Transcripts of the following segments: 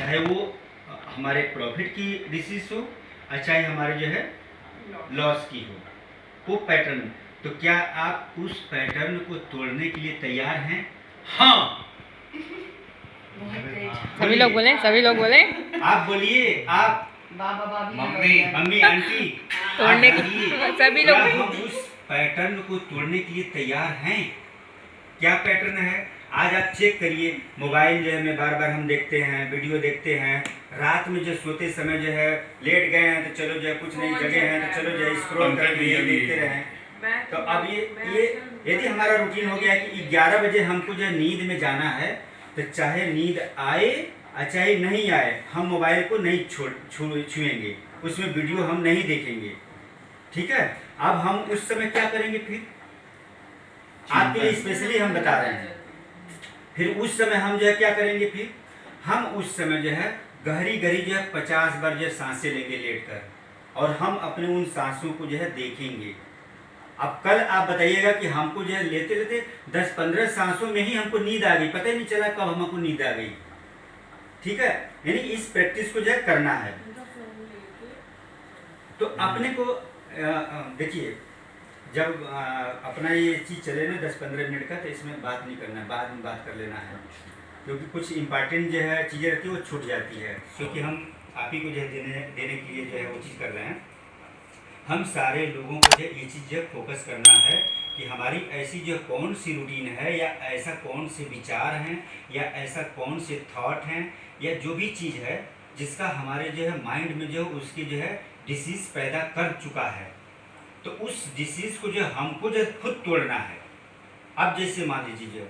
चाहे वो हमारे प्रॉफिट की डिसीज हो और चाहे हमारे जो है लॉस की हो, वो पैटर्न। तो क्या आप उस पैटर्न को तोड़ने के लिए तैयार हैं? हाँ। सभी लोग बोले, सभी लोग बोले। आप बोलिए, आप मम्मी मम्मी आंटी तोड़ने के सभी लोग क्या हम उस पैटर्न को तोड़ने के लिए तैयार हैं? क्या पैटर्न है? आज आप चेक करिए, मोबाइल जो है में बार बार हम देखते हैं, वीडियो देखते हैं, रात में जो सोते समय जो है लेट गए हैं तो चलो जो है कुछ नहीं जगह हैं तो चलो जो है स्क्रॉल करके ये देखते रहें। तो अब ये यदि हमारा रूटीन हो गया कि 11 बजे हमको जो है नींद में जाना है, तो चाहे नींद आए और चाहे नहीं आए, हम मोबाइल को नहीं छुएंगे, उसमें वीडियो हम नहीं देखेंगे। ठीक है, अब हम उस समय क्या करेंगे? फिर आपके लिए स्पेशली हम बता रहे हैं। फिर उस समय हम जो है क्या करेंगे? फिर हम उस समय जो है गहरी गहरी जो है 50 बार जो है सांसें लेंगे लेट कर, और हम अपने उन सांसों को जो है देखेंगे। अब कल आप बताइएगा कि हमको जो है लेते लेते 10-15 सांसों में ही हमको नींद आ गई, पता ही नहीं चला कब हमको नींद आ गई। ठीक है, यानी इस प्रैक्टिस को जो है करना है। तो अपने को देखिए, जब अपना ये चीज़ चले ना 10-15 मिनट का, तो इसमें बात नहीं करना है, बाद में बात कर लेना है, क्योंकि कुछ इंपॉर्टेंट जो है चीज़ें रहती है वो छूट जाती है, क्योंकि हम आप ही को जो है देने के लिए जो है वो चीज़ कर रहे हैं। हम सारे लोगों को जो ये चीज़ जो फोकस करना है कि हमारी ऐसी जो कौन सी रूटीन है, या ऐसा कौन से विचार हैं, या ऐसा कौन से थॉट हैं, या जो भी चीज़ है जिसका हमारे जो है माइंड में जो उसकी जो है डिसीज़ पैदा कर चुका है, तो उस डिसीज़ को जो हमको जो खुद तोड़ना है। अब जैसे मान लीजिए जो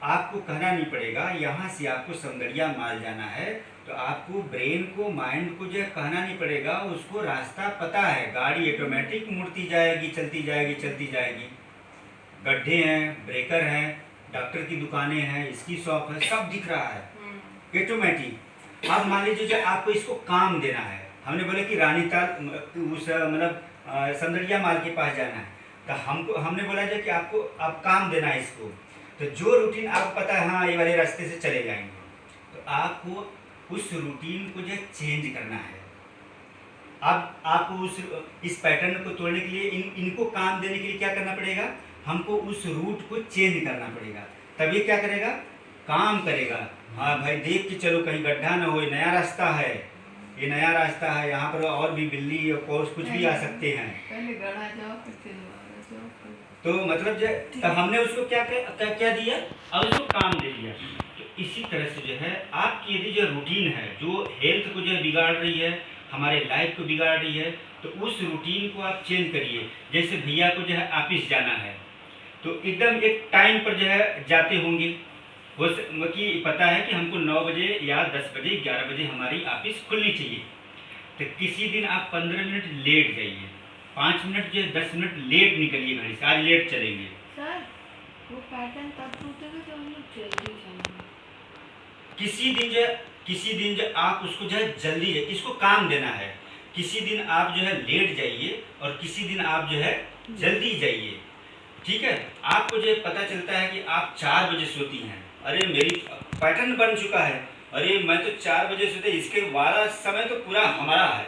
आपको कहना नहीं पड़ेगा, यहाँ से आपको समगड़िया माल जाना है, तो आपको ब्रेन को, माइंड को जो कहना नहीं पड़ेगा, उसको रास्ता पता है, गाड़ी ऑटोमेटिक मुड़ती जाएगी, चलती जाएगी, चलती जाएगी। गड्ढे हैं, ब्रेकर हैं, डॉक्टर की दुकानें हैं, इसकी शॉप है, सब दिख रहा है ऑटोमेटिक। अब मान लीजिए जो आपको इसको काम देना है, हमने बोला कि रानीताल उस मतलब समगड़िया माल के पास जाना है, तो हमने बोला जो कि आपको अब काम देना है इसको, तो जो रूटीन आपको पता है हाँ ये वाले रास्ते से चले जाएंगे, तो आपको उस रूटीन को जो चेंज करना है। अब आपको इस पैटर्न को तोड़ने के लिए इनको काम देने के लिए क्या करना पड़ेगा? हमको उस रूट को चेंज करना पड़ेगा, तब ये क्या करेगा? काम करेगा। हाँ भाई देख के चलो कहीं गड्ढा ना हो, नया रास्ता है, ये नया रास्ता है, यहाँ पर और भी बिल्ली और कोर्स कुछ भी आ सकते हैं। तो मतलब जो तो हमने उसको क्या दिया? अब उसको काम दे दिया। तो इसी तरह से जो है आपकी यदि जो रूटीन है जो हेल्थ को जो है बिगाड़ रही है, हमारे लाइफ को बिगाड़ रही है, तो उस रूटीन को आप चेंज करिए। जैसे भैया को जो है ऑफिस जाना है, तो एकदम एक टाइम पर जो है जाते होंगे, वो कि पता है कि हमको 9 बजे या 10 बजे 11 बजे हमारी ऑफिस खुलनी चाहिए, तो किसी दिन आप 15 मिनट लेट जाइए, 5 मिनट जो 10 मिनट लेट निकलिए घर से, आज लेट चलेंगे। सर वो पैटर्न तब टूटेगा जब हम लोग जल्दी जाएंगे। किसी दिन जो आप उसको जो है जल्दी, इसको काम देना है। किसी दिन आप जो है लेट जाइए और किसी दिन आप जो है जल्दी जाइए। ठीक है, आपको जो पता चलता है कि आप 4 बजे सोती हैं, अरे मेरी पैटर्न बन चुका है, अरे मैं तो 4 बजे सोते, इसके वाला समय तो पूरा हमारा है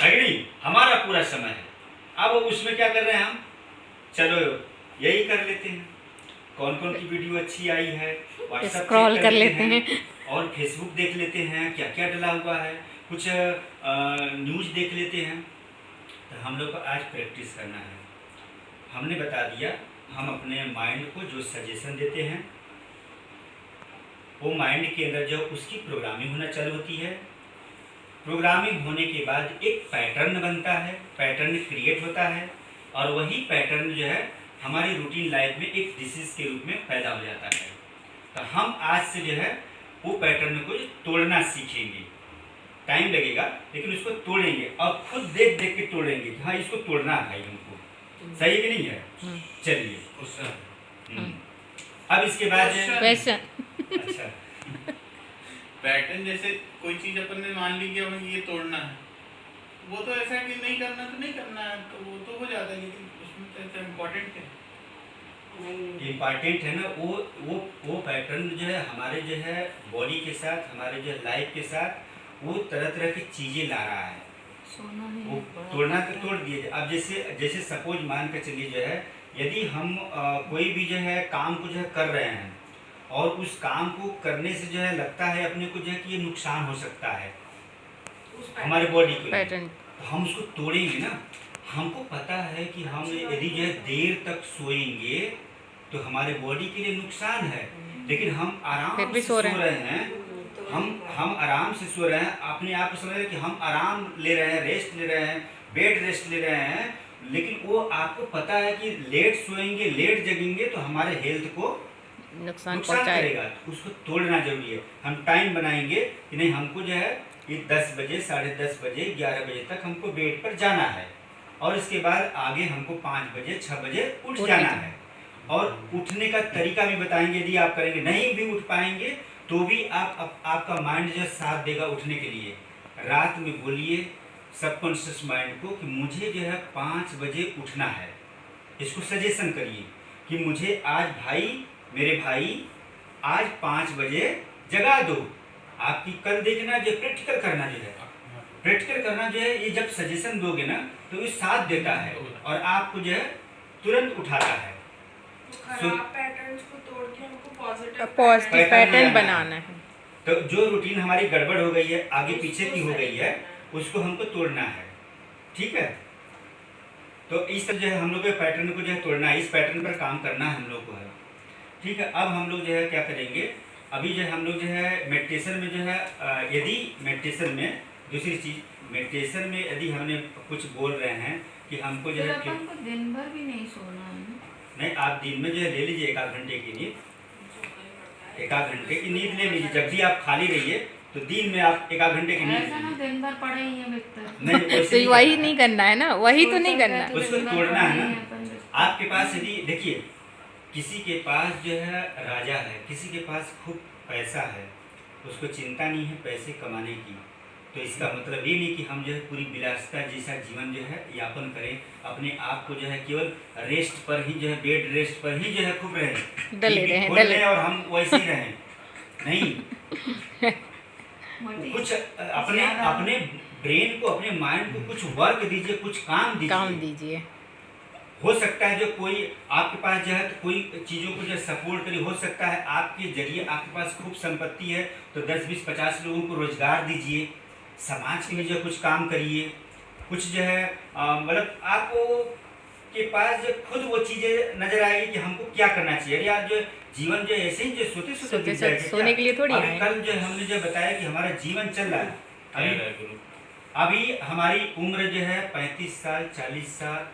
कि नहीं? हमारा पूरा समय है। अब उसमें क्या कर रहे हैं हम? चलो यही कर लेते हैं, कौन कौन की वीडियो अच्छी आई है व्हाट्सएप स्क्रॉल कर लेते हैं और फेसबुक देख लेते हैं क्या क्या डला हुआ है, कुछ न्यूज़ देख लेते हैं। तो हम लोग को आज प्रैक्टिस करना है। हमने बता दिया, हम अपने माइंड को जो सजेशन देते हैं, वो माइंड के अंदर जो उसकी प्रोग्रामिंग होना चालू होती है। प्रोग्रामिंग होने के बाद एक पैटर्न बनता है, पैटर्न क्रिएट होता है, और वही पैटर्न जो है हमारी रूटीन लाइफ में एक डिसीज के रूप में पैदा हो जाता है। तो हम आज से जो है वो पैटर्न को तोड़ना सीखेंगे। टाइम लगेगा लेकिन उसको तोड़ेंगे, और खुद देख देख के तोड़ेंगे कि हाँ इसको तोड़ना है भाई हमको। सही कि नहीं है? चलिए अब इसके बाद क्वेश्चन। अच्छा, पैटर्न जैसे कोई चीज़ अपन ने मान ली कि हमें ये तोड़ना है, वो तो ऐसा है कि नहीं करना तो नहीं करना है, तो वो तो हो जाता है, लेकिन उसमें तो ऐसा इम्पोर्टेंट है इम्पॉर्टेंट है ना, वो पैटर्न जो है हमारे जो है बॉडी के साथ, हमारे जो है लाइफ के साथ वो तरह तरह की चीज़ें ला रहा है। वो तोड़ना तो तोड़ दिए। अब जैसे जैसे सपोज मान के चलिए जो है, यदि हम कोई भी जो है काम को जो है कर रहे हैं और उस काम को करने से जो है लगता है अपने को जो है कि ये नुकसान हो सकता है हमारे बॉडी के लिए, पैटर्न तो हम उसको तोड़ेंगे ना। हमको पता है कि हम यदि जो है देर तक सोएंगे तो हमारे बॉडी के लिए नुकसान है, लेकिन हम आराम फिर भी से सो सो रहे रहे हैं। हम आराम से सो रहे हैं, अपने आप को समझ रहे हैं कि हम आराम ले रहे हैं, रेस्ट ले रहे हैं, बेड रेस्ट ले रहे हैं, लेकिन वो आपको पता है कि लेट सोएंगे, लेट जगेंगे तो हमारे हेल्थ को नुकसान नुकसान पहुंचाएगा। करेगा। उसको तोड़ना जरूरी है। हम टाइम बनाएंगे कि नहीं, हमको जो है ये 10 बजे, 10:30 बजे, 11 बजे तक हमको बेड पर जाना है और इसके बाद आगे हमको 5 बजे, 6 बजे उठ जाना है। और उठने का तरीका भी बताएंगे। यदि आप करेंगे, नहीं भी उठ पाएंगे तो भी आपका माइंड जो साथ देगा उठने के लिए। रात में बोलिए सबकॉन्शियस माइंड को कि मुझे जो है 5 बजे उठना है। इसको सजेशन करिए कि मुझे आज मेरे भाई आज 5 बजे जगा दो। आपकी कल देखना जो प्रैक्टिकल करना जो है ये जब सजेशन दोगे ना तो ये साथ देता है और आपको जो है तुरंत उठाता है। खराब पैटर्न्स को तोड़ के हमको पॉजिटिव पॉजिटिव पैटर्न पैटर्न बनाना है। तो जो रूटीन हमारी गड़बड़ हो गई है, आगे पीछे की हो गई है, उसको हमको तोड़ना है। ठीक है, तो इस तरह जो है हम लोग के पैटर्न को जो है तोड़ना है, इस पैटर्न पर काम करना हम लोग को है। ठीक है, अब हम लोग जो है क्या करेंगे, अभी जो है हम लोग जो है मेडिटेशन में जो है यदि मेडिटेशन में दूसरी चीज़, मेडिटेशन में यदि हमने कुछ बोल रहे हैं कि हमको जो फिर है अपन को दिन भर भी नहीं सोना है ना? नहीं, आप दिन में जो है ले लीजिए 1 आध घंटे की नींद, 1 आध घंटे की नींद ले लीजिए। जब भी आप खाली रहिए तो दिन में आप 1 आध घंटे की नींद ऐसा ना लीजिए। दिन भर पड़े ही है बिस्तर। नहीं, वैसे तो वही नहीं करना है ना, वही तो नहीं करना है। उसको तोड़ना है ना। आपके पास यदि देखिए, किसी के पास जो है राजा है, किसी के पास खूब पैसा है, उसको चिंता नहीं है पैसे कमाने की, तो इसका मतलब ये नहीं कि हम जो है पूरी विलासिता जैसा जीवन जो है यापन करें, अपने आप को जो है केवल रेस्ट पर ही जो है बेड रेस्ट पर ही जो है खूब रहें, डले रहें, खोल लें और हम वैसे ही रहें। नहीं, कुछ अपने ब्रेन को, अपने माइंड को कुछ वर्क दीजिए, कुछ काम दीजिए। हो सकता है जो कोई आपके पास जो है तो कोई चीज़ों को जो सपोर्ट करे, हो सकता है आपके जरिए आपके पास खूब संपत्ति है तो 10, 20, 50 लोगों को रोजगार दीजिए, समाज के लिए जो कुछ काम करिए, कुछ जो है मतलब आपको के पास जो खुद वो चीज़ें नजर आएगी कि हमको क्या करना चाहिए। यार जो जीवन जो ऐसे ही जो सोते बीत जाएगा क्या? सोने के लिए थोड़ी अभी आए। कल जो हमने जो बताया कि हमारा जीवन चल रहा है, अभी हमारी उम्र जो है 35 साल 40 साल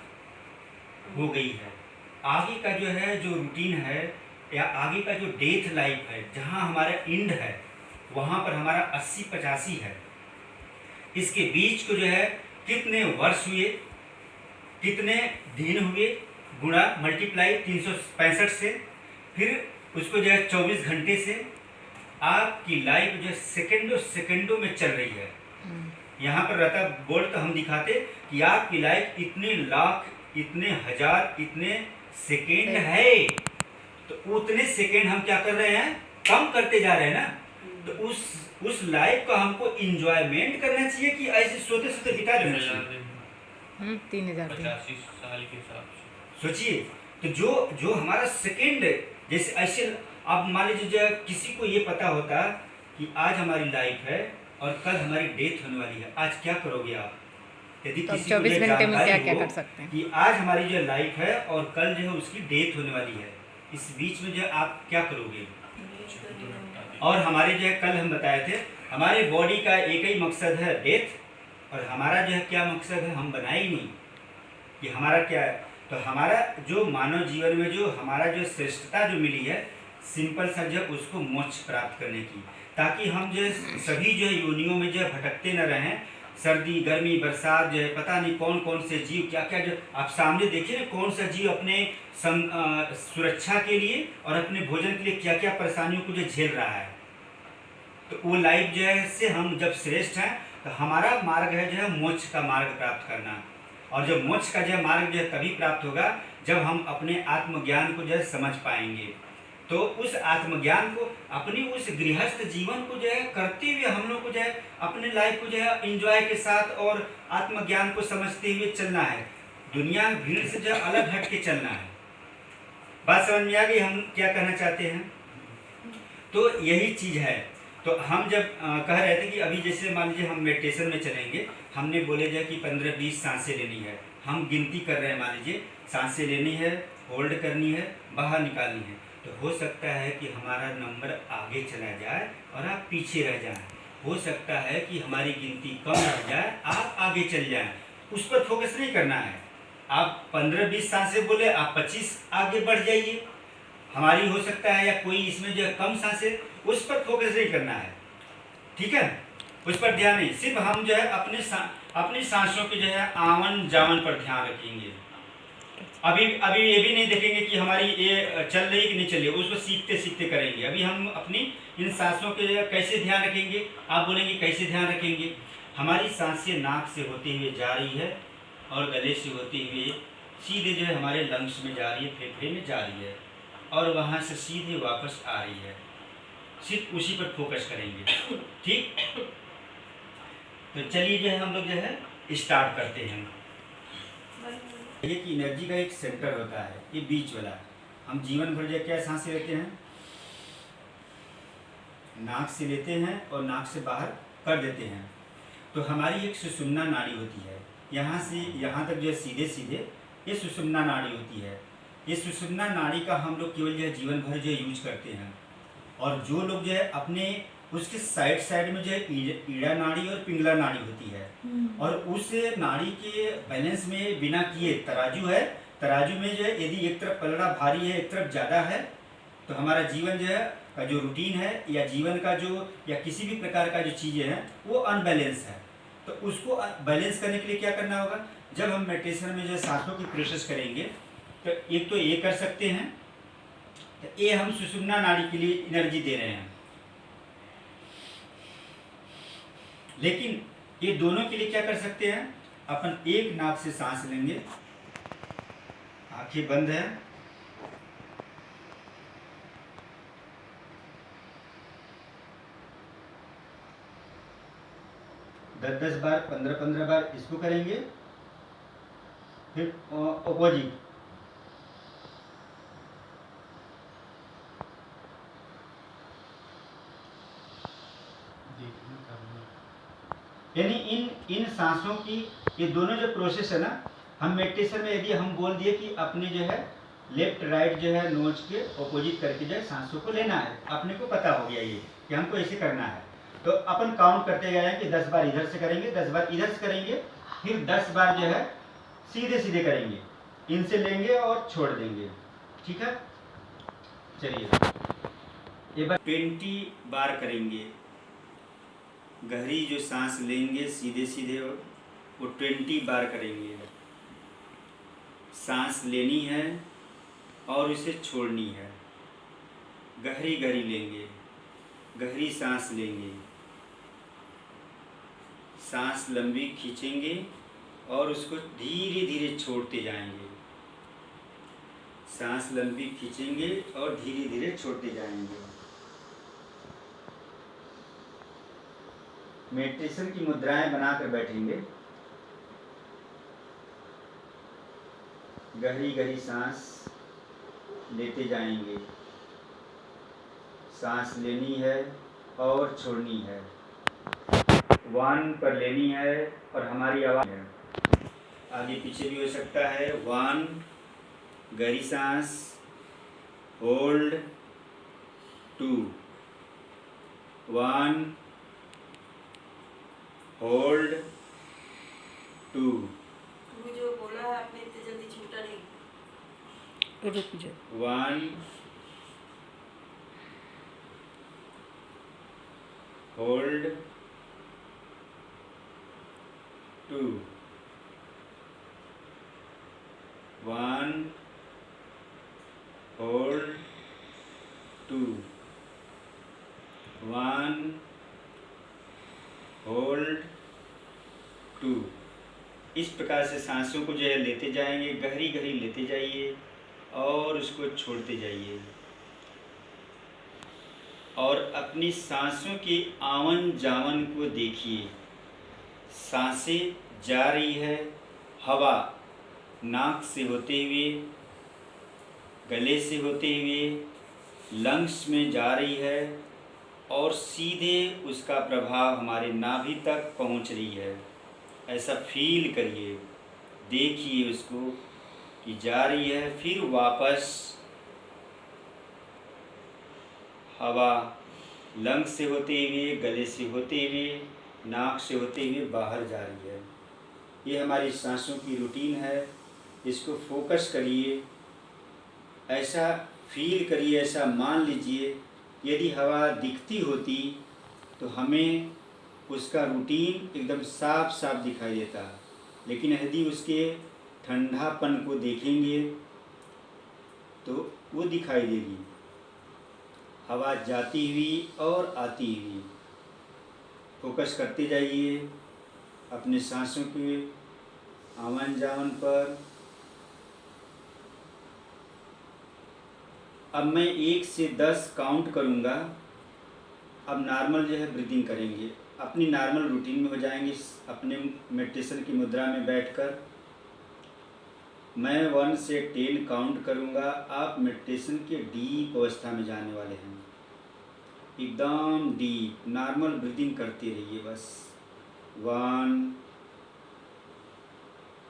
हो गई है। आगे का जो है जो रूटीन है या आगे का जो डेथ लाइफ है, जहाँ हमारा एंड है वहाँ पर हमारा 80-85 है। इसके बीच को जो है कितने वर्ष हुए, कितने दिन हुए, गुणा मल्टीप्लाई 365 से, फिर उसको जो है 24 घंटे से, आपकी लाइफ जो सेकंडों में चल रही है। यहाँ पर रहता बोर्ड तो हम दिखाते कि आपकी लाइफ इतने लाख, इतने हजार, इतने सेकेंड है, तो उतने सेकेंड हम क्या कर रहे हैं, कम करते जा रहे हैं ना। तो उस लाइफ का हमको इंजॉयमेंट करना चाहिए कि ऐसे सोते बिता देना चाहिए। 3000 85 साल के हिसाब से सोचिए, तो जो हमारा सेकेंड जैसे ऐसे, अब मान लीजिए किसी को ये पता होता कि आज हमारी लाइफ है और कल हमारी डेथ होने वाली है, आज क्या करोगे आप? यदि तो किसी को 24 ये घंटे में जानकारी क्या हो कर सकते हैं? कि आज हमारी जो लाइफ है और कल जो है उसकी डेथ होने वाली है, इस बीच में जो आप क्या करोगे? और हमारे जो है कल हम बताए थे, हमारे बॉडी का एक ही मकसद है डेथ, और हमारा जो है क्या मकसद है हम बनाए ही नहीं कि हमारा क्या है। तो हमारा जो मानव जीवन में जो हमारा जो श्रेष्ठता जो मिली है, सिंपल सा जो उसको मोक्ष प्राप्त करने की, ताकि हम जो सभी जो है योनियों में जो भटकते न रहें। सर्दी गर्मी बरसात जो है पता नहीं कौन कौन से जीव क्या क्या, जो आप सामने देखिए ना, कौन सा जीव अपने सुरक्षा के लिए और अपने भोजन के लिए क्या क्या परेशानियों को जो झेल रहा है। तो वो लाइफ जो है से हम जब श्रेष्ठ हैं तो हमारा मार्ग है जो है मोक्ष का मार्ग प्राप्त करना। और जो मोक्ष का जो मार्ग जो है तभी प्राप्त होगा जब हम अपने आत्मज्ञान को जो है समझ पाएंगे। तो उस आत्मज्ञान को अपनी उस गृहस्थ जीवन को जो है करते हुए हम लोग को जो है अपने लाइफ को जो है एंजॉय के साथ और आत्मज्ञान को समझते हुए चलना है। दुनिया भीड़ से जो अलग हट के चलना है। बात समझ में आ गई हम क्या कहना चाहते हैं? तो यही चीज़ है। तो हम जब कह रहे थे कि अभी जैसे मान लीजिए हम मेडिटेशन में चलेंगे, हमने बोले जाए कि 15-20 सांसें लेनी है, हम गिनती कर रहे हैं, मान लीजिए सांसें लेनी है, होल्ड करनी है, बाहर निकालनी है। तो हो सकता है कि हमारा नंबर आगे चला जाए और आप पीछे रह जाएं। हो सकता है कि हमारी गिनती कम रह जाए, आप आगे चल जाएं। उस पर फोकस नहीं करना है। आप 15-20 सांसें बोले, आप 25 आगे बढ़ जाइए। हमारी हो सकता है या कोई इसमें जो है कम सांसें, उस पर फोकस नहीं करना है, ठीक है? उस पर ध्यान नहीं, सिर्फ हम जो है अपनी सांसों के जो है आवन जावन पर ध्यान रखेंगे। अभी ये भी नहीं देखेंगे कि हमारी ये चल रही कि नहीं चल रही, उसको सीखते सीखते करेंगे। अभी हम अपनी इन सांसों के जो है कैसे ध्यान रखेंगे? आप बोलेंगे कैसे ध्यान रखेंगे? हमारी सांसें नाक से होते हुए जा रही है और गले से होते हुए सीधे जो है हमारे लंग्स में जा रही है, फेफड़े में जा रही है और वहाँ से सीधे वापस आ रही है। सिर्फ उसी पर फोकस करेंगे, ठीक? तो चलिए जो है हम लोग जो है स्टार्ट करते हैं। ये कि एनर्जी का एक सेंटर होता है, ये बीच वाला। हम जीवन भर जो क्या सांसें लेते हैं? नाक से लेते हैं और नाक से बाहर कर देते हैं। तो हमारी एक सुषुम्ना नाड़ी होती है, यहाँ से यहाँ तक जो है सीधे सीधे ये सुषुम्ना नाड़ी होती है। ये सुषुम्ना नाड़ी का हम लोग केवल जो है जीवन भर जो यूज करते हैं। और जो लोग जो है अपने उसके साइड में जो है ईड़ा नाड़ी और पिंगला नाड़ी होती है, और उस नाड़ी के बैलेंस में बिना किए तराजू है, तराजू में जो है यदि एक तरफ पलड़ा भारी है, एक तरफ ज़्यादा है, तो हमारा जीवन जो है का जो रूटीन है या जीवन का जो या किसी भी प्रकार का जो चीज़ें हैं वो अनबैलेंस है। तो उसको बैलेंस करने के लिए क्या करना होगा? जब हम मेडिटेशन में जो सांसों की प्रोसेस करेंगे तो एक तो ये कर सकते हैं, तो ये हम सुषुम्ना नाड़ी के लिए एनर्जी दे रहे हैं। लेकिन ये दोनों के लिए क्या कर सकते हैं? अपन एक नाक से सांस लेंगे, आंखें बंद है, दस बार 15 बार इसको करेंगे, फिर अपोजिट यानी इन सांसों की ये दोनों जो प्रोसेस है ना, हम मेडिटेशन में यदि हम बोल दिए कि अपने जो है लेफ्ट राइट जो है नोज के अपोजिट करके जो है सांसों को लेना है, अपने को पता हो गया ये कि हमको ऐसे करना है। तो अपन काउंट करते गए हैं कि 10 बार इधर से करेंगे, 10 बार इधर से करेंगे, फिर 10 बार जो है सीधे सीधे करेंगे, इनसे लेंगे और छोड़ देंगे, ठीक है? चलिए ये बार 20 बार करेंगे। गहरी जो सांस लेंगे सीधे सीधे वो 20 बार करेंगे। सांस लेनी है और इसे छोड़नी है। गहरी गहरी लेंगे, गहरी सांस लेंगे, सांस लंबी खींचेंगे और उसको धीरे धीरे छोड़ते जाएंगे। सांस लंबी खींचेंगे और धीरे धीरे छोड़ते जाएंगे। मेडिटेशन की मुद्राएं बनाकर बैठेंगे। गहरी गहरी सांस लेते जाएंगे। सांस लेनी है और छोड़नी है। 1 पर लेनी है और हमारी आवाज़ है, आगे पीछे भी हो सकता है। 1 गहरी सांस, होल्ड, 2 1 होल्ड, 2 तू जो बोला है आपने इतनी जल्दी छूटा नहीं। रुक जाओ। 1 होल्ड, 2 1 होल्ड, 2 1 होल्ड, 2 इस प्रकार से सांसों को जो है लेते जाएंगे, गहरी गहरी लेते जाइए और उसको छोड़ते जाइए। और अपनी सांसों के आवन जावन को देखिए। सांसें जा रही है, हवा नाक से होते हुए, गले से होते हुए लंग्स में जा रही है और सीधे उसका प्रभाव हमारे नाभि तक पहुंच रही है। ऐसा फील करिए, देखिए उसको कि जा रही है, फिर वापस हवा लंग्स से होते हुए, गले से होते हुए, नाक से होते हुए बाहर जा रही है। ये हमारी सांसों की रूटीन है। इसको फोकस करिए, ऐसा फील करिए, ऐसा मान लीजिए यदि हवा दिखती होती तो हमें उसका रूटीन एकदम साफ साफ दिखाई देता, लेकिन यदि उसके ठंडापन को देखेंगे तो वो दिखाई देगी, हवा जाती हुई और आती हुई। फोकस करते जाइए अपने सांसों के आवन जावन पर। अब मैं 1 से 10 काउंट करूँगा। अब नॉर्मल जो है ब्रीदिंग करेंगे, अपनी नॉर्मल रूटीन में हो जाएंगे। अपने मेडिटेशन की मुद्रा में बैठकर मैं 1 से 10 काउंट करूँगा। आप मेडिटेशन के डीप अवस्था में जाने वाले हैं, एकदम डीप। नॉर्मल ब्रीदिंग करते रहिए बस। 1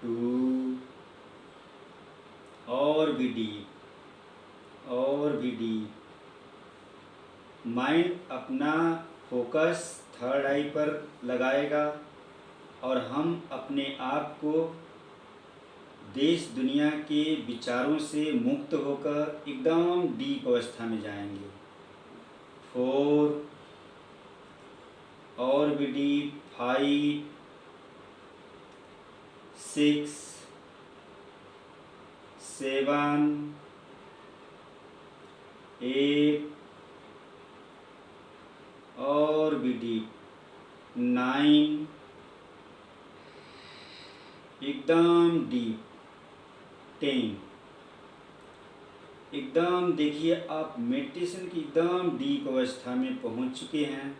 2 और भी डीप और भी डीप। माइंड अपना फोकस थर्ड आई पर लगाएगा और हम अपने आप को देश दुनिया के विचारों से मुक्त होकर एकदम डीप अवस्था में जाएंगे। 4 और भी डीप। 5 6 7 8 और भी डीप। 9 एकदम डीप। 10 एकदम। देखिए आप मेडिटेशन की एकदम डीप अवस्था में पहुंच चुके हैं,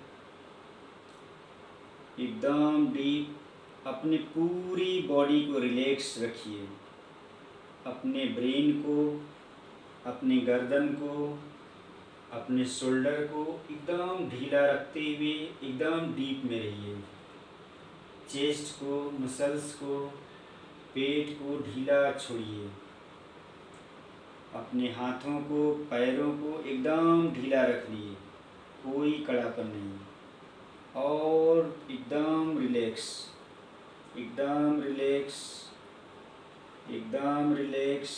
एकदम डीप। अपनी पूरी बॉडी को रिलैक्स रखिए, अपने ब्रेन को, अपनी गर्दन को, अपने शोल्डर को एकदम ढीला रखते हुए एकदम डीप में रहिए। चेस्ट को, मसल्स को, पेट को ढीला छोड़िए। अपने हाथों को, पैरों को एकदम ढीला रख लिए, कोई कड़ापन नहीं। और एकदम रिलैक्स, एकदम रिलैक्स, एकदम रिलैक्स,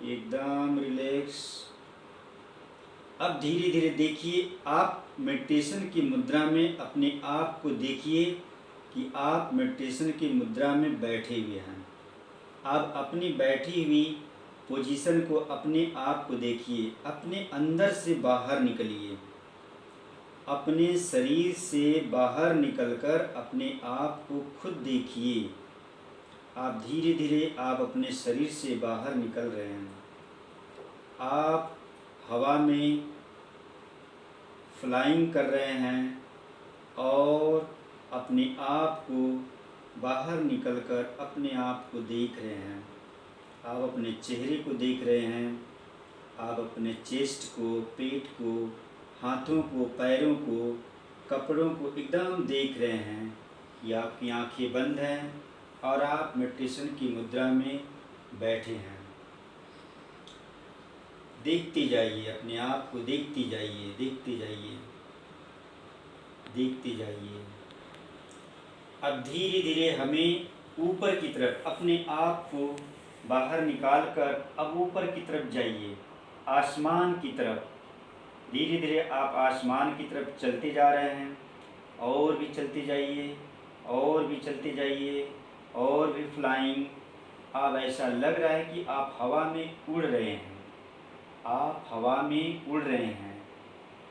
एकदम रिलैक्स। अब धीरे धीरे देखिए, आप मेडिटेशन की मुद्रा में अपने आप को देखिए कि आप मेडिटेशन की मुद्रा में बैठे हुए हैं। आप अपनी बैठी हुई पोजीशन को, अपने आप को देखिए। अपने अंदर से बाहर निकलिए, अपने शरीर से बाहर निकलकर अपने आप को खुद देखिए। आप धीरे धीरे आप अपने शरीर से बाहर निकल रहे हैं। आप हवा में फ्लाइंग कर रहे हैं और अपने आप को बाहर निकलकर अपने आप को देख रहे हैं। आप अपने चेहरे को देख रहे हैं, आप अपने चेस्ट को, पेट को, हाथों को, पैरों को, कपड़ों को एकदम देख रहे हैं कि आपकी आंखें बंद हैं और आप मेडिटेशन की मुद्रा में बैठे हैं। देखते जाइए, अपने आप को देखते जाइए, देखते जाइए, देखते जाइए। अब धीरे धीरे हमें ऊपर की तरफ अपने आप को बाहर निकाल कर अब ऊपर की तरफ जाइए, आसमान की तरफ। धीरे धीरे आप आसमान की तरफ चलते जा रहे हैं, और भी चलते जाइए, और भी चलते जाइए, और भी फ्लाइंग। अब ऐसा लग रहा है कि आप हवा में उड़ रहे हैं, आप हवा में उड़ रहे हैं,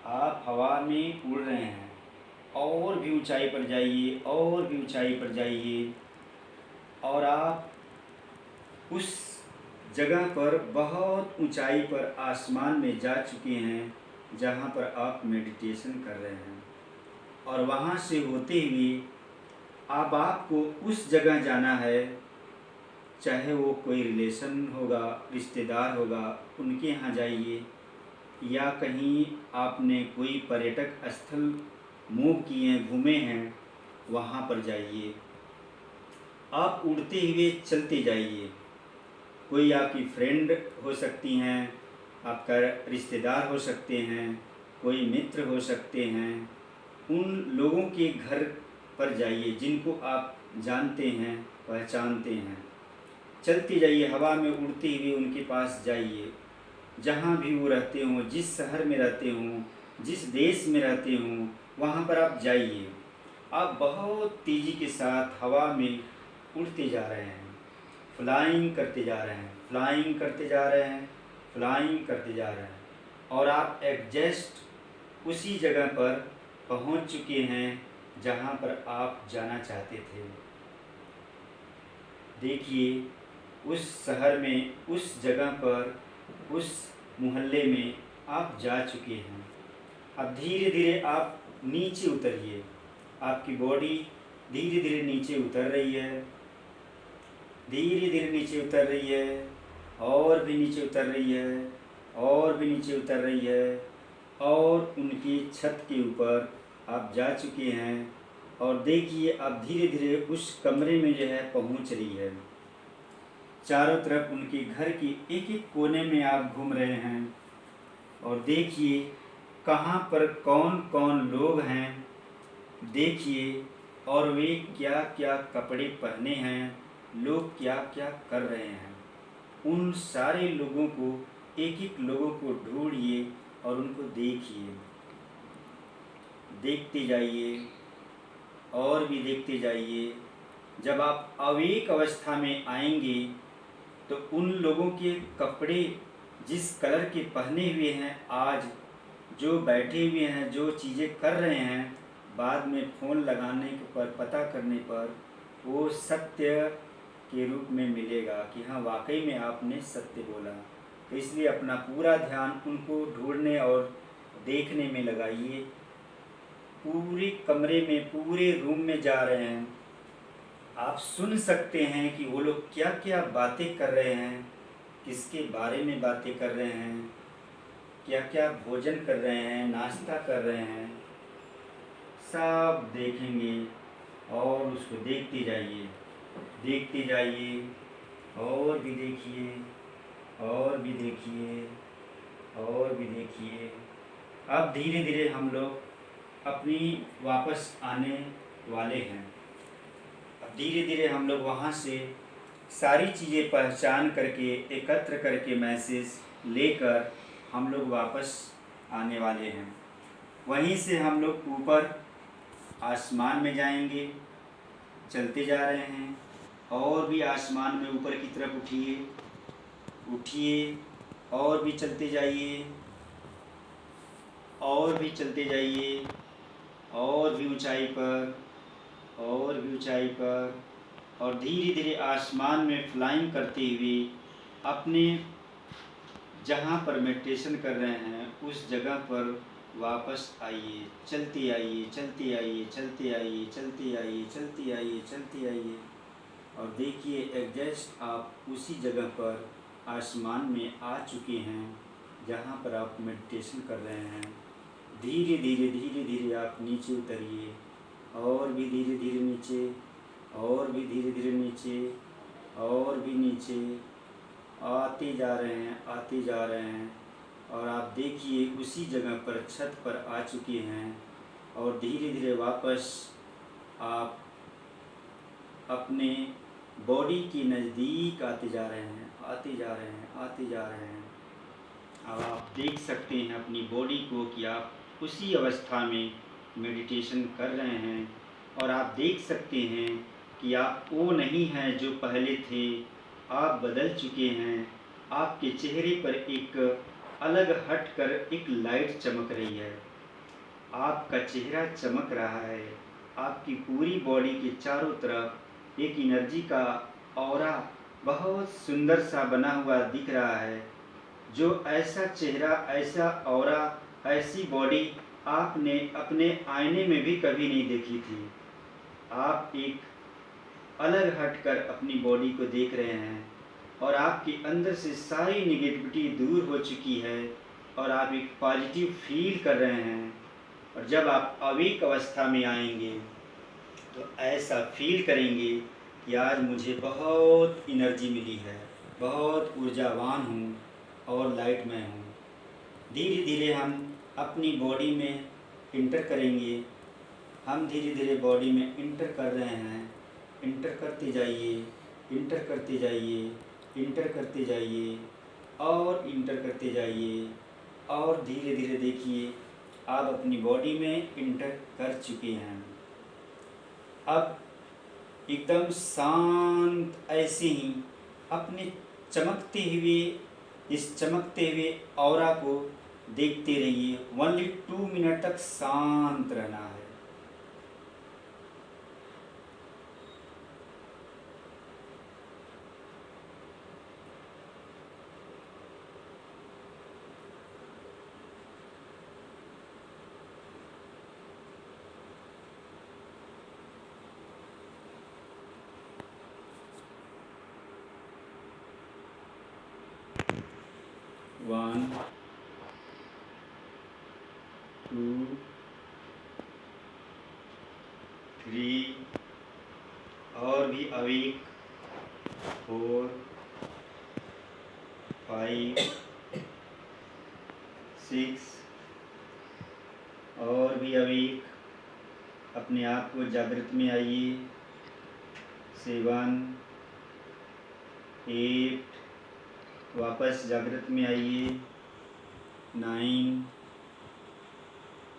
आप हवा में उड़ रहे हैं। और भी ऊंचाई पर जाइए, और भी ऊंचाई पर जाइए, और आप उस जगह पर बहुत ऊंचाई पर आसमान में जा चुके हैं जहाँ पर आप मेडिटेशन कर रहे हैं। और वहाँ से होते हुए अब आपको उस जगह जाना है, चाहे वो कोई रिलेशन होगा, रिश्तेदार होगा, उनके यहाँ जाइए, या कहीं आपने कोई पर्यटक स्थल मूव किए हैं, घूमे हैं, वहाँ पर जाइए। आप उड़ते हुए चलते जाइए। कोई आपकी फ्रेंड हो सकती हैं, आपका रिश्तेदार हो सकते हैं, कोई मित्र हो सकते हैं, उन लोगों के घर पर जाइए जिनको आप जानते हैं, पहचानते हैं। चलते जाइए, हवा में उड़ते हुए उनके पास जाइए। जहाँ भी वो रहते हों, जिस शहर में रहते हों, जिस देश में रहते हों, वहाँ पर आप जाइए। आप बहुत तेज़ी के साथ हवा में उड़ते जा रहे हैं, फ्लाइंग करते जा रहे हैं, फ्लाइंग करते जा रहे हैं, फ्लाइंग करते जा रहे हैं, और आप एग्जैक्ट उसी जगह पर पहुंच चुके हैं जहां पर आप जाना चाहते थे। देखिए, उस शहर में, उस जगह पर, उस मोहल्ले में आप जा चुके हैं। अब धीरे धीरे आप नीचे उतरिए। आपकी बॉडी धीरे धीरे नीचे उतर रही है, धीरे धीरे नीचे उतर रही है, और भी नीचे उतर रही है, और भी नीचे उतर रही है, और उनकी छत के ऊपर आप जा चुके हैं। और देखिए, आप धीरे धीरे उस कमरे में जो है पहुंच रही है। चारों तरफ उनके घर की एक एक कोने में आप घूम रहे हैं, और देखिए कहाँ पर कौन कौन लोग हैं। देखिए, और वे क्या क्या कपड़े पहने हैं, लोग क्या क्या कर रहे हैं। उन सारे लोगों को, एक एक लोगों को ढूंढिए और उनको देखिए। देखते जाइए और भी देखते जाइए। जब आप अवेक अवस्था में आएंगे तो उन लोगों के कपड़े जिस कलर के पहने हुए हैं, आज जो बैठे हुए हैं, जो चीज़ें कर रहे हैं, बाद में फ़ोन लगाने पर, पता करने पर वो सत्य के रूप में मिलेगा कि हाँ, वाकई में आपने सत्य बोला। तो इसलिए अपना पूरा ध्यान उनको ढूंढने और देखने में लगाइए। पूरे कमरे में, पूरे रूम में जा रहे हैं। आप सुन सकते हैं कि वो लोग क्या क्या बातें कर रहे हैं, किसके बारे में बातें कर रहे हैं, क्या क्या भोजन कर रहे हैं, नाश्ता कर रहे हैं, सब देखेंगे। और उसको देखते जाइए, देखते जाइए, और भी देखिए, और भी देखिए, और भी देखिए। अब धीरे धीरे हम लोग अपनी वापस आने वाले हैं। अब धीरे धीरे हम लोग वहाँ से सारी चीज़ें पहचान करके, एकत्र करके, मैसेज लेकर हम लोग वापस आने वाले हैं। वहीं से हम लोग ऊपर आसमान में जाएंगे। चलते जा रहे हैं, और भी आसमान में ऊपर की तरफ उठिए, उठिए, और भी चलते जाइए, और भी चलते जाइए, और भी ऊंचाई पर, और भी ऊंचाई पर, और धीरे धीरे आसमान में फ्लाइंग करते हुए अपने जहाँ पर मेडिटेशन कर रहे हैं उस जगह पर वापस आइए। चलते आइए, चलते आइए, चलते आइए, चलते आइए, चलते आइए, चलते आइए, और देखिए एग्जैक्ट आप उसी जगह पर आसमान में आ चुके हैं जहाँ पर आप मेडिटेशन कर रहे हैं। धीरे धीरे, धीरे धीरे आप नीचे उतरिए, और भी धीरे धीरे नीचे, और भी धीरे धीरे नीचे, और भी नीचे आते जा रहे हैं, आते जा रहे हैं। और आप देखिए उसी जगह पर, छत पर आ चुके हैं, और धीरे धीरे वापस आप अपने बॉडी के नज़दीक आते जा रहे हैं, आते जा रहे हैं, आते जा रहे हैं। अब आप देख सकते हैं अपनी बॉडी को कि आप उसी अवस्था में मेडिटेशन कर रहे हैं, और आप देख सकते हैं कि आप वो नहीं हैं जो पहले थे। आप बदल चुके हैं। आपके चेहरे पर एक अलग हटकर एक लाइट चमक रही है। आपका चेहरा चमक रहा है, आपकी पूरी बॉडी के चारों तरफ एक एनर्जी का ऑरा बहुत सुंदर सा बना हुआ दिख रहा है। जो ऐसा चेहरा, ऐसा ऑरा, ऐसी बॉडी आपने अपने आईने में भी कभी नहीं देखी थी। आप एक अलग हटकर अपनी बॉडी को देख रहे हैं और आपके अंदर से सारी नेगेटिविटी दूर हो चुकी है और आप एक पॉजिटिव फील कर रहे हैं। और जब आप अवेक अवस्था में आएंगे तो ऐसा फील करेंगे कि आज मुझे बहुत एनर्जी मिली है, बहुत ऊर्जावान हूँ और लाइट में हूँ। धीरे धीरे हम अपनी बॉडी में इंटर करेंगे। हम धीरे धीरे बॉडी में इंटर कर रहे हैं। इंटर करते जाइए, इंटर करते जाइए, इंटर करते जाइए और इंटर करते जाइए और धीरे धीरे देखिए आप अपनी बॉडी में इंटर कर चुके हैं। अब एकदम शांत ऐसे ही अपने चमकते हुए, इस चमकते हुए ऑरा को देखते रहिए। ओनली 2 मिनट तक शांत रहना है। वन, 2, 3 और भी अवेक, 4, 5, 6 और भी अवेक। अपने आप को जागृत में आइए। 7, 8 वापस जागृत में आइए। 9,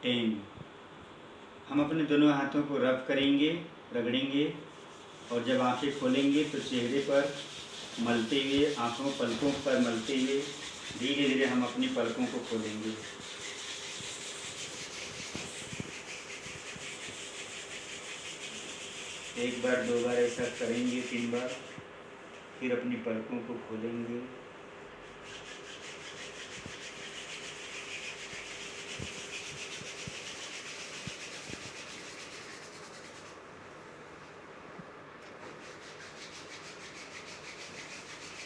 10। हम अपने दोनों हाथों को रब करेंगे, रगड़ेंगे और जब आंखें खोलेंगे तो चेहरे पर मलते हुए, आंखों पलकों पर मलते हुए धीरे धीरे हम अपनी पलकों को खोलेंगे। एक बार, 2 बार ऐसा करेंगे, 3 बार, फिर अपनी पलकों को खोलेंगे।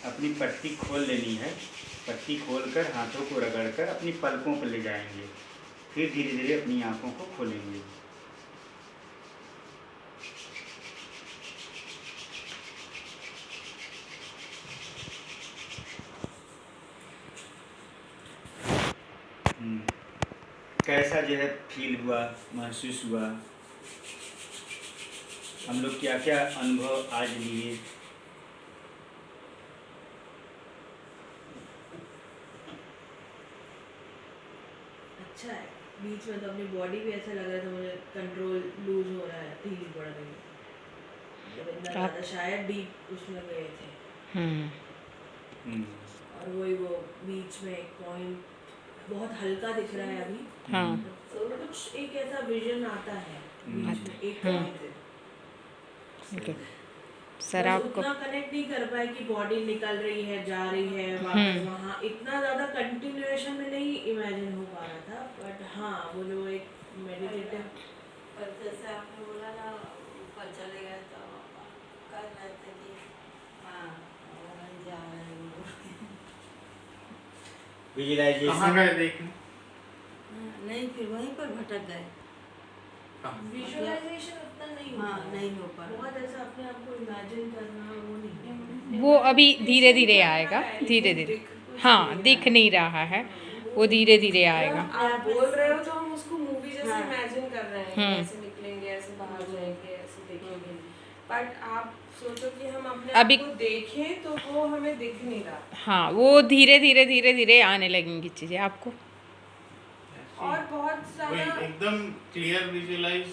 अपनी पट्टी खोल लेनी है। पट्टी खोलकर हाथों को रगड़कर अपनी पलकों पर ले जाएंगे। फिर धीरे धीरे अपनी आंखों को खोलेंगे। कैसा जो है फील हुआ, महसूस हुआ? हम लोग क्या क्या अनुभव आज लिए? अच्छा है। बीच में तो अपनी बॉडी भी ऐसा लग रहा था मुझे, कंट्रोल लूज हो रहा है, ढीली पड़ रही है। जब इतना ज़्यादा शायद डीप उसमें गए थे। और वही वो बीच में एक पॉइंट बहुत हल्का दिख रहा है अभी। हाँ। तो कुछ एक ऐसा विजन आता है बीच में, एक पॉइंट। ओके सर, बस आपको उतना कनेक्ट नहीं कर पाए कि बॉडी निकल रही है, जा रही है वापस वहाँ, इतना ज़्यादा कंटिन्यूएशन में नहीं इमेजिन हो पा रहा था। बट हाँ, वो जो एक मेडिटेटिव, पर जैसे आपने बोला ना ऊपर चले गए तो कर रहे थे कि हाँ वहीं जा रहे हैं विजुअलाइजेशन कहाँ गए देखने? नहीं, फिर वहीं पर भटक गए। विजुअलाइजेशन उतना नहीं हाँ, होता है। नहीं हो पा रहा। बहुत ऐसा अपने आप को इमेजिन करना वो नहीं। वो अभी धीरे धीरे आएगा, धीरे धीरे। हाँ, दिख नहीं रहा है, वो धीरे धीरे आएगा। आप बोल रहे हो तो हम उसको मूवी जैसे हाँ। इमेजिन कर रहे हैं कि ऐसे निकलेंगे, ऐसे बाहर जाएंगे, ऐसे देखेंगे। बट आप सोचो कि हम अपने अभी- आप को देखें तो वो हमें दिख नहीं रहा। हाँ, वो धीरे धीरे धीरे धीरे आने लगेंगी चीज़ें आपको। और बहुत वही ज्यादा एकदम क्लियर विजुअलाइज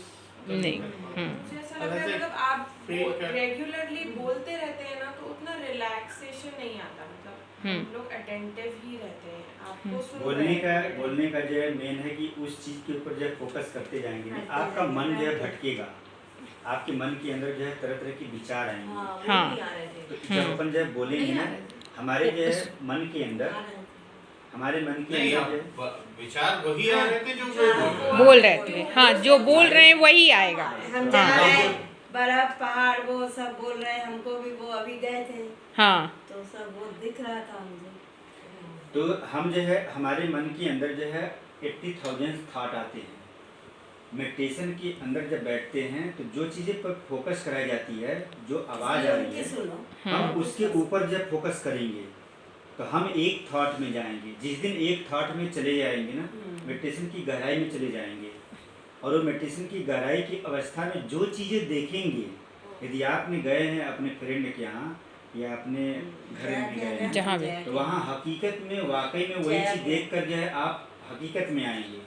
नहीं। मुझे ऐसा लग रहा है, ऐसे मतलब आप feel कर- रेगुलरली बोलते रहते हैं ना तो उतना रिलैक्सेशन नहीं आता। मतलब हम लोग अटेंटिव ही रहते हैं, आपको सुन बोलने रहे का हैं। बोलने का जो है मेन है कि उस चीज़ के ऊपर जो है फोकस करते जाएंगे ना, आपका मन जो है भटकेगा, आपके मन के अंदर जो है तरह तरह के विचार आएंगे। हाँ वो हाँ। नहीं आ रहे थे। तो जब अपन जो है बोलेंगे ना, हमारे जो है मन के अंदर, आ रहे थे। हमारे मन के नहीं, अंदर जो है विचार वही आ रहे थे जो वो हाँ। बोल रहे थे, हाँ जो बोल रहे हैं वही आएगा। हम जा रहे हैं, बर्फ पहाड़ वो सब बोल रहे हैं, हमको भी वो अभी गए थे हाँ तो सब वो दिख रहा था मुझे। तो हम जो है हमारे मन के अंदर जो है 80,000 थॉट आते हैं। मेडिटेशन के अंदर जब बैठते हैं तो जो चीज़ें पर फोकस कराई जाती है, जो आवाज़ आ रही उनकी है, सुनो। हम उसके ऊपर जब फोकस करेंगे तो हम एक थॉट में जाएंगे। जिस दिन एक थॉट में चले जाएंगे ना, मेडिटेशन की गहराई में चले जाएंगे, और वो मेडिटेशन की गहराई की अवस्था में जो चीज़ें देखेंगे, यदि आपने गए हैं अपने फ्रेंड के यहाँ या अपने घर में गए हैं, जहाँ भी, तो वहाँ हकीकत में वाकई में वही चीज़ देख कर जो है आप हकीकत में आएंगे,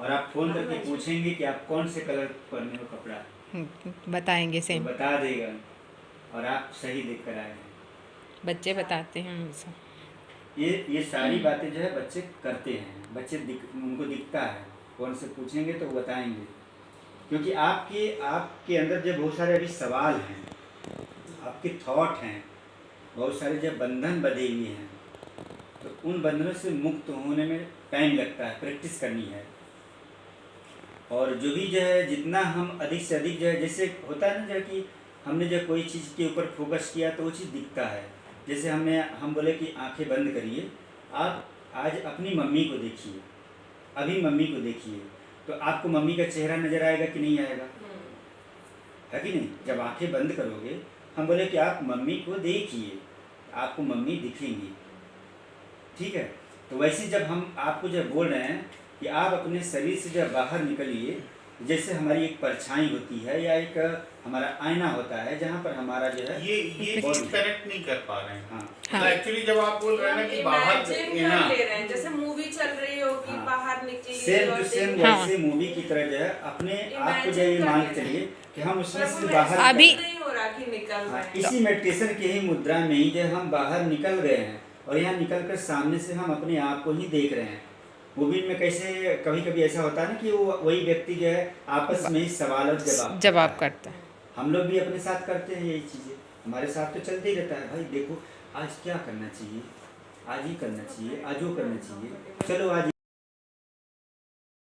और आप फ़ोन करके पूछेंगे कि आप कौन से कलर पहने हो कपड़ा, बताएंगे तो सेम, बता देगा, और आप सही देख कर आए हैं। बच्चे बताते हैं हमेशा। ये सारी बातें जो है बच्चे करते हैं, उनको दिखता है, फ़ोन से पूछेंगे तो वो बताएंगे, क्योंकि आपके अंदर जो बहुत सारे अभी सवाल हैं, आपके थॉट हैं, बहुत सारे जो बंधन बंधे हुए हैं, तो उन बंधनों से मुक्त होने में टाइम लगता है, प्रैक्टिस करनी है। और जो भी जो है जितना हम अधिक से अधिक जो है, जैसे होता है ना जो कि हमने जो कोई चीज़ के ऊपर फोकस किया तो वो चीज़ दिखता है। जैसे हम बोले कि आंखें बंद करिए, आप आज अपनी मम्मी को देखिए, अभी मम्मी को देखिए, तो आपको मम्मी का चेहरा नज़र आएगा कि नहीं आएगा, है कि नहीं? जब आंखें बंद करोगे, हम बोले कि आप मम्मी को देखिए, आपको मम्मी दिखेंगी, ठीक है? तो वैसे जब हम आपको जब बोल रहे हैं कि आप अपने शरीर से जब बाहर निकलिए, जैसे हमारी एक परछाई होती है या एक हमारा आईना होता है, जहाँ पर हमारा जो है ये चीज करेक्ट नहीं कर पा रहे हैं। हाँ, तो एक्चुअली जब आप बोल रहे हैं ना कि बाहर इमेजिन कर ले रहे हैं, जैसे मूवी चल रही हो कि हाँ। बाहर निकलिए सेम और टू सेम देखिए। हाँ। वैसे मूवी की तरह जो है अपने आप को जो ये Imagine मान कर के चलिए कि हम उसमें पर वो से बाहर महसूस अभी- नहीं हो रहा कि निकल हाँ, रहे हैं। इसी मेडिटेशन के ही मुद्रा में ही जो हम बाहर निकल गए हैं, और यहाँ निकल कर सामने से हम अपने आप को ही देख रहे हैं। मूवी में कैसे कभी कभी ऐसा होता है ना कि वो वही व्यक्ति जो है आपस में ही सवाल और जवाब करता है। हम लोग भी अपने साथ करते हैं यही चीज़ें, हमारे साथ तो चलते ही रहता है। भाई देखो आज क्या करना चाहिए, आज ही करना चाहिए, आज वो करना चाहिए, चलो आज